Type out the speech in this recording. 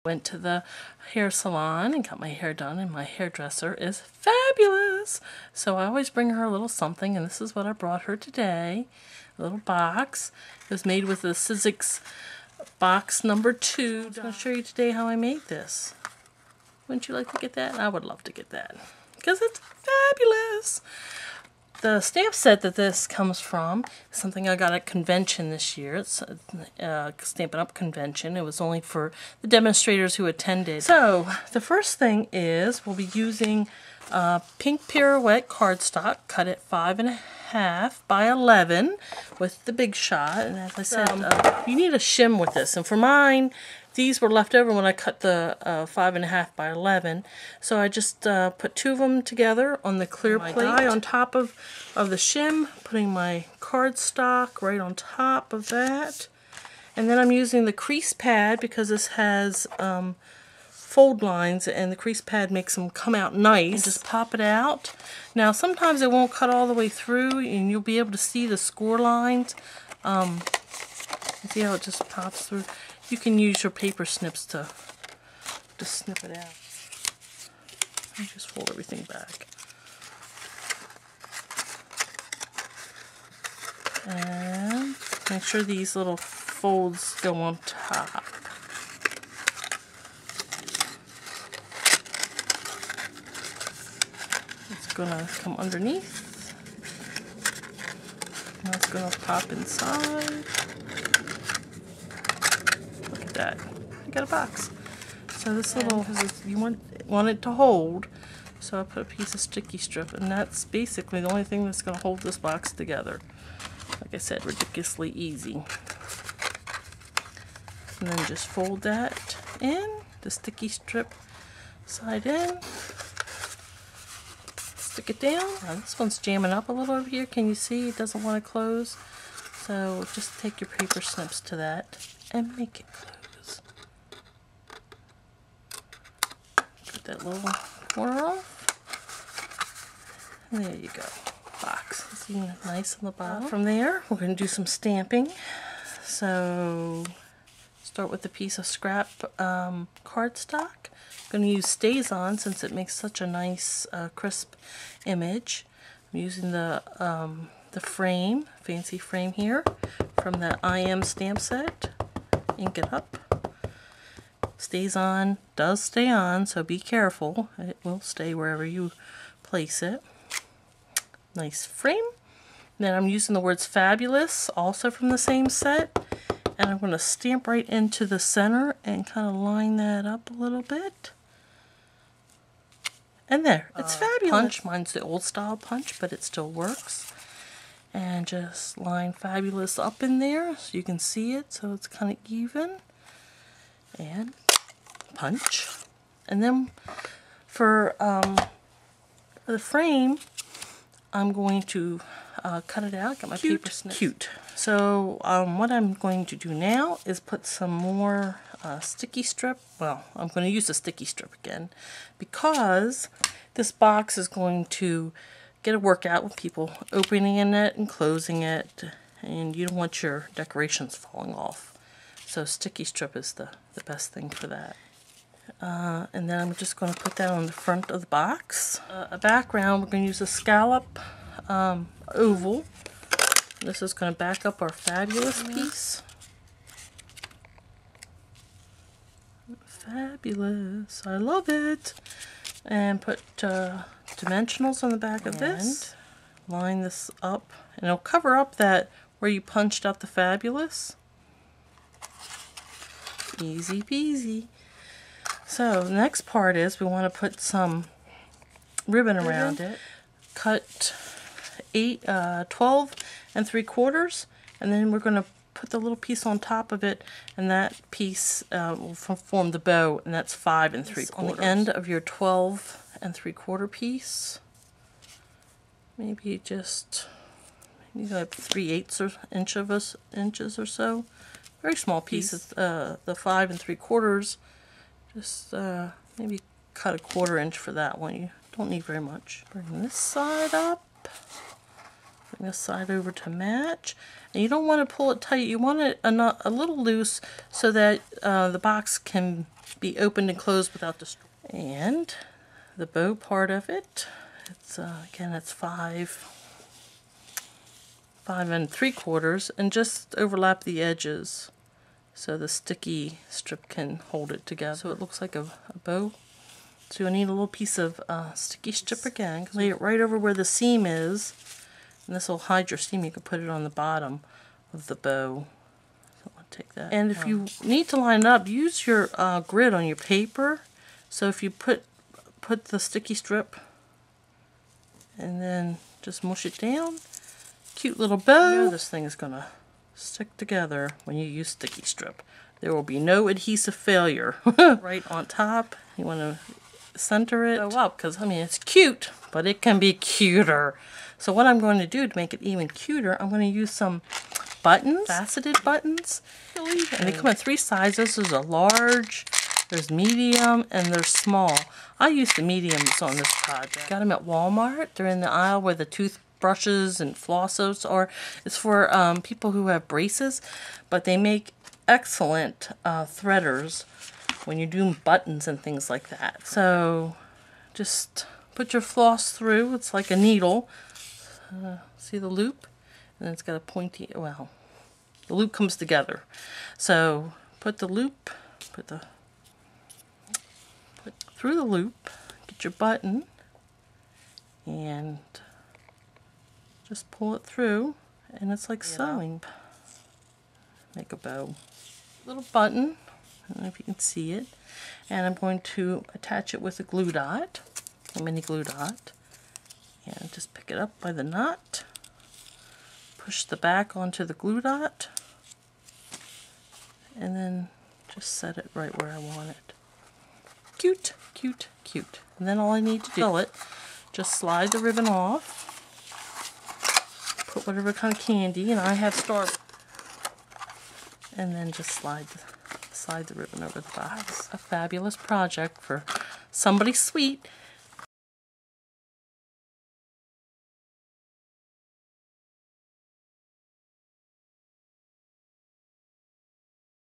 Went to the hair salon and got my hair done, and my hairdresser is fabulous. So I always bring her a little something, and this is what I brought her today. A little box. It was made with the Sizzix Box number 2. I'm going to show you today how I made this. Wouldn't you like to get that? I would love to get that because it's fabulous. The stamp set that this comes from is something I got at convention this year. It's a Stampin' Up convention. It was only for the demonstrators who attended. So the first thing is we'll be using pink pirouette cardstock, cut at 5.5 by 11 with the big shot. And as I said, you need a shim with this. And for mine, these were left over when I cut the 5.5 by 11. So I just put 2 of them together on the clear plate on top of the shim, putting my cardstock right on top of that. And then I'm using the crease pad because this has fold lines, and the crease pad makes them come out nice. And just pop it out. Now sometimes it won't cut all the way through, and you'll be able to see the score lines. See how it just pops through? You can use your paper snips to snip it out. And just fold everything back. And make sure these little folds go on top. It's gonna come underneath. Now it's gonna pop inside. That I got a box. So this little, you want it to hold, so I put a piece of sticky strip, and that's basically the only thing that's going to hold this box together. Like I said, ridiculously easy. And then just fold that in, the sticky strip side in, stick it down. Now this one's jamming up a little over here. Can you see it doesn't want to close? So just take your paper snips to that and make it close. Get that little corner off. And there you go. Box. See, nice on the bottom. From there, we're going to do some stamping. So start with a piece of scrap cardstock. I'm going to use Stays On since it makes such a nice crisp image. I'm using the frame, fancy frame here from the IM stamp set. Ink it up. Stays On does stay on, so be careful. It will stay wherever you place it. Nice frame. Then I'm using the words fabulous, also from the same set. And I'm going to stamp right into the center and kind of line that up a little bit. And there, it's fabulous. Punch, mine's the old style punch, but it still works. And just line fabulous up in there so you can see it, so it's kind of even. And punch. And then for the frame, I'm going to cut it out. Get my paper snip. Cute. So what I'm going to do now is put some more sticky strip. Well, I'm going to use the sticky strip again because this box is going to get a workout with people opening it and closing it, and you don't want your decorations falling off. So sticky strip is the best thing for that. And then I'm just going to put that on the front of the box. A background, we're going to use a scallop oval. This is going to back up our fabulous piece. Fabulous. I love it. And put dimensionals on the back of this. Line this up. And it'll cover up that where you punched out the fabulous. Easy peasy. So the next part is we want to put some ribbon around it. Cut 12 3/4, and then we're going to put the little piece on top of it, and that piece will form the bow, and that's 5 3/4. On the end of your 12 3/4 piece, maybe just like 3/8 inches or so. Very small pieces. The 5 3/4. Just maybe cut a 1/4 inch for that one. You don't need very much. Bring this side up. this side over to match. And you don't want to pull it tight. You want it a little loose so that the box can be opened and closed without destroying. And the bow part of it, it's again, it's 5 3/4, and just overlap the edges so the sticky strip can hold it together. So it looks like a bow. So you'll need a little piece of sticky strip again. Lay it right over where the seam is, and this will hide your seam. You can put it on the bottom of the bow. So I'll take that. And if you need to line it up, use your grid on your paper. So if you put the sticky strip and then just mush it down, cute little bow. You know this thing is gonna stick together when you use sticky strip. There will be no adhesive failure. Right on top, you want to center it up, because I mean it's cute, but it can be cuter. So what I'm going to do to make it even cuter, I'm going to use some buttons, faceted buttons, and they come in 3 sizes. There's a large, there's medium, and there's small. I used the mediums on this project. Got them at Walmart. They're in the aisle where the toothbrushes and flosses are. It's for people who have braces, but they make excellent threaders when you're doing buttons and things like that. So just put your floss through. It's like a needle. See the loop? And it's got a pointy, well, the loop comes together. So put the loop, put through the loop, get your button, and just pull it through, and it's like sewing. Make a bow. Little button, I don't know if you can see it, and I'm going to attach it with a glue dot, a mini glue dot, and just pick it up by the knot, push the back onto the glue dot, and then just set it right where I want it. Cute, cute, cute. And then all I need to do is just slide the ribbon off, put whatever kind of candy, and I have star, and then just slide the ribbon over the box. A fabulous project for somebody sweet